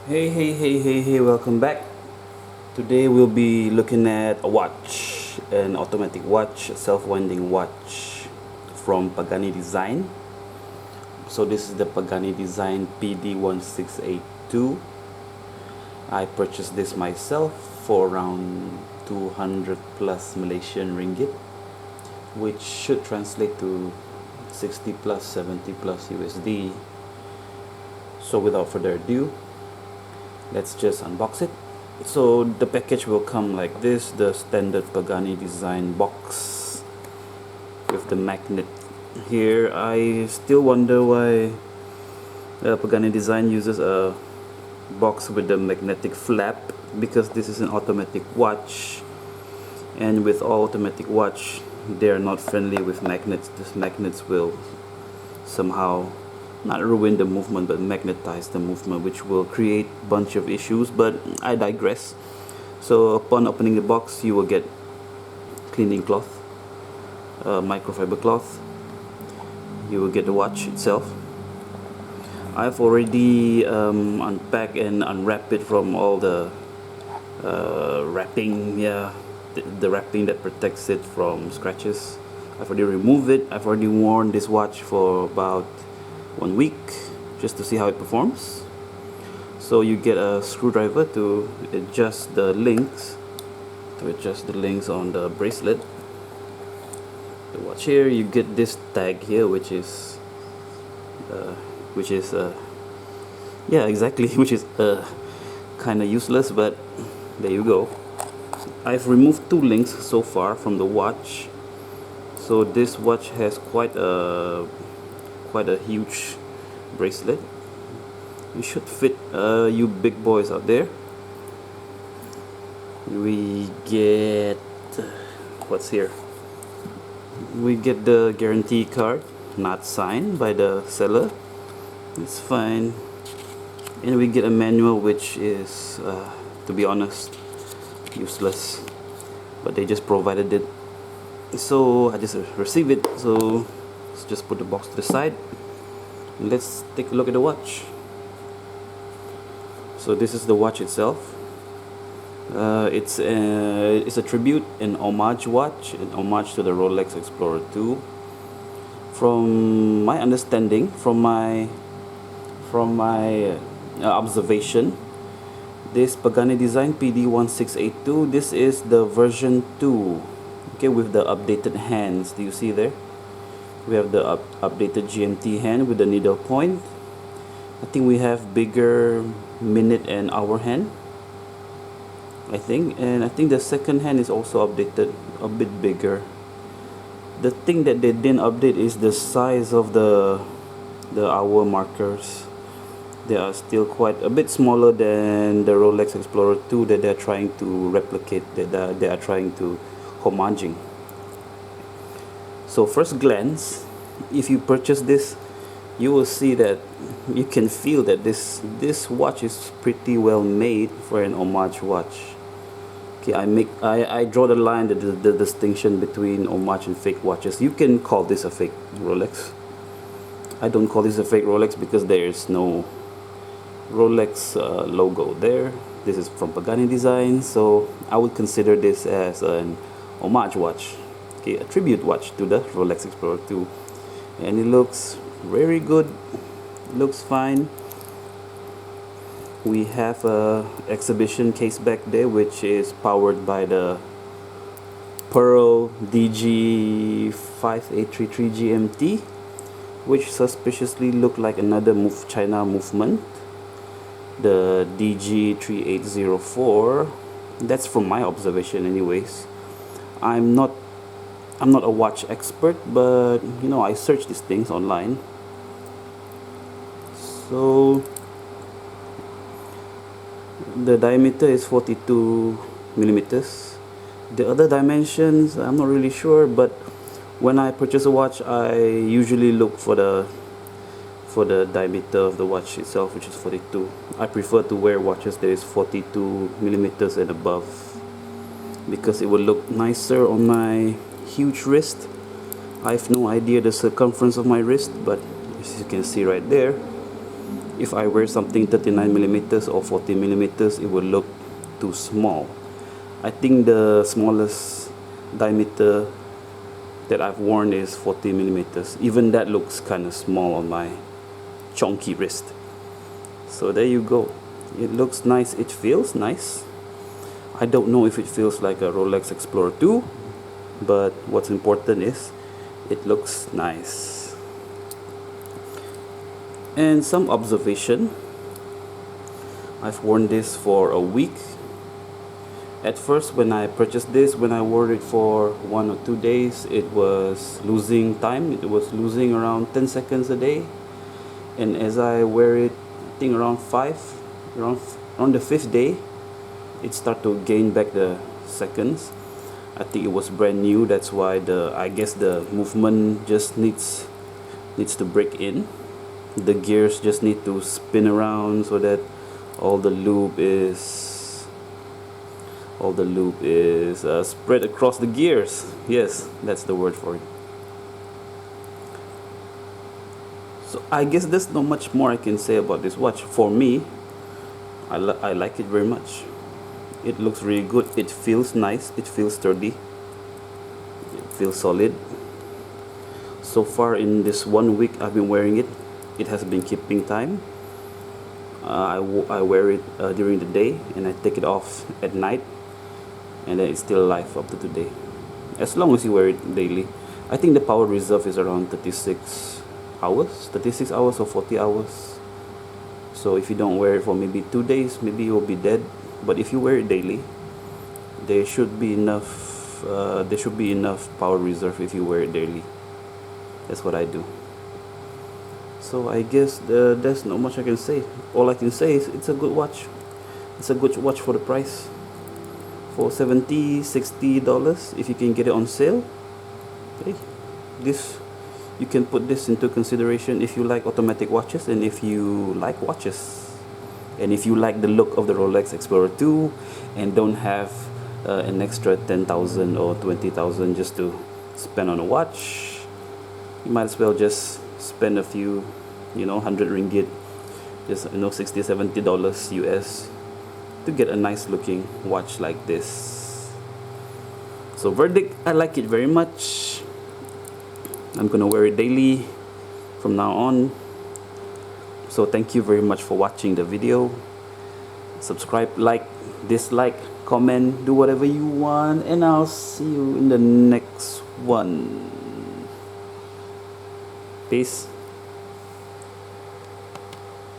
Hey, welcome back. Today we'll be looking at a watch, an automatic watch, a self-winding watch from Pagani Design. So this is the Pagani Design PD-1682. I purchased this myself for around 200 plus Malaysian ringgit, which should translate to 60 plus 70 plus USD. So without further ado, let's just unbox it. So the package will come like this, the standard Pagani design box with the magnet here. I still wonder why Pagani design uses a box with the magnetic flap, because this is an automatic watch, and with all automatic watch they are not friendly with magnets. These magnets will somehow not ruin the movement but magnetize the movement, which will create a bunch of issues, but I digress. So upon opening the box, you will get cleaning cloth, microfiber cloth. You will get the watch itself. I've already unpacked and unwrapped it from all the wrapping, the wrapping that protects it from scratches. I've already removed it. I've already worn this watch for about 1 week just to see how it performs. So you get a screwdriver to adjust the links, on the bracelet. The watch here, you get this tag here, which is yeah, exactly, which is kind of useless, but there you go. I've removed 2 links so far from the watch. So this watch has quite a huge bracelet. It should fit you big boys out there. We get what's here. We get the guarantee card, not signed by the seller. It's fine. And we get a manual, which is to be honest, useless, but they just provided it, so I just received it. So let's just put the box to the side. Let's take a look at the watch. So this is the watch itself. It's a tribute, an homage watch, an homage to the Rolex Explorer 2. From my understanding, from my observation, this Pagani Design PD-1682, this is the version 2, okay, with the updated hands. Do you see there? We have the updated GMT hand with the needle point. I think we have bigger minute and hour hand, I think, and I think the second hand is also updated, a bit bigger. The thing that they didn't update is the size of the hour markers. They are still quite a bit smaller than the Rolex Explorer 2 that they are trying to replicate, that they are trying to homaging. So first glance, if you purchase this, you will see that you can feel that this watch is pretty well made for an homage watch. Okay, I draw the line, the distinction between homage and fake watches. You can call this a fake Rolex. I don't call this a fake Rolex because there is no Rolex logo there. This is from Pagani Design, so I would consider this as an homage watch, okay, a tribute watch to the Rolex Explorer 2, and it looks very good. It looks fine. We have a exhibition case back there, which is powered by the Pearl DG5833 GMT, which suspiciously look like another China movement, the DG3804. That's from my observation anyways. I'm not a watch expert, but you know, I search these things online. So the diameter is 42 millimeters. The other dimensions I'm not really sure, but when I purchase a watch, I usually look for the diameter of the watch itself, which is 42. I prefer to wear watches that is 42 millimeters and above, because it will look nicer on my huge wrist. I have no idea the circumference of my wrist, but as you can see right there, If I wear something 39 millimeters or 40 millimeters, it will look too small. I think the smallest diameter that I've worn is 40 millimeters. Even that looks kind of small on my chunky wrist. So there you go. It looks nice, it feels nice. I don't know if it feels like a Rolex Explorer 2, but what's important is it looks nice. And some observation, I've worn this for a week. At first, when I purchased this, when I wore it for 1 or 2 days, it was losing time. It was losing around 10 seconds a day. And as I wear it, I think around the 5th day, it started to gain back the seconds. I think it was brand new. That's why I guess the movement just needs to break in. The gears just need to spin around so that all the loop is spread across the gears. Yes, that's the word for it. So I guess there's not much more I can say about this watch. For me, I like it very much. It looks really good. It feels nice. It feels sturdy. It feels solid. So far in this 1 week I've been wearing it, it has been keeping time. I wear it during the day and I take it off at night, and then it's still alive up to today. As long as you wear it daily. I think the power reserve is around 36 hours or 40 hours. So if you don't wear it for maybe 2 days, maybe you'll be dead. But if you wear it daily, there should be enough power reserve if you wear it daily. That's what I do. So I guess there's not much I can say. All I can say is it's a good watch. It's a good watch for the price. For $60, if you can get it on sale, hey, you can put this into consideration if you like automatic watches, and if you like watches, and if you like the look of the Rolex Explorer 2 and don't have an extra 10,000 or 20,000 just to spend on a watch, you might as well just spend a few, 100 ringgit, just $60-70 US to get a nice looking watch like this. So verdict, I like it very much. I'm gonna wear it daily from now on. So thank you very much for watching the video. Subscribe, like, dislike, comment, do whatever you want, and I'll see you in the next one. Peace.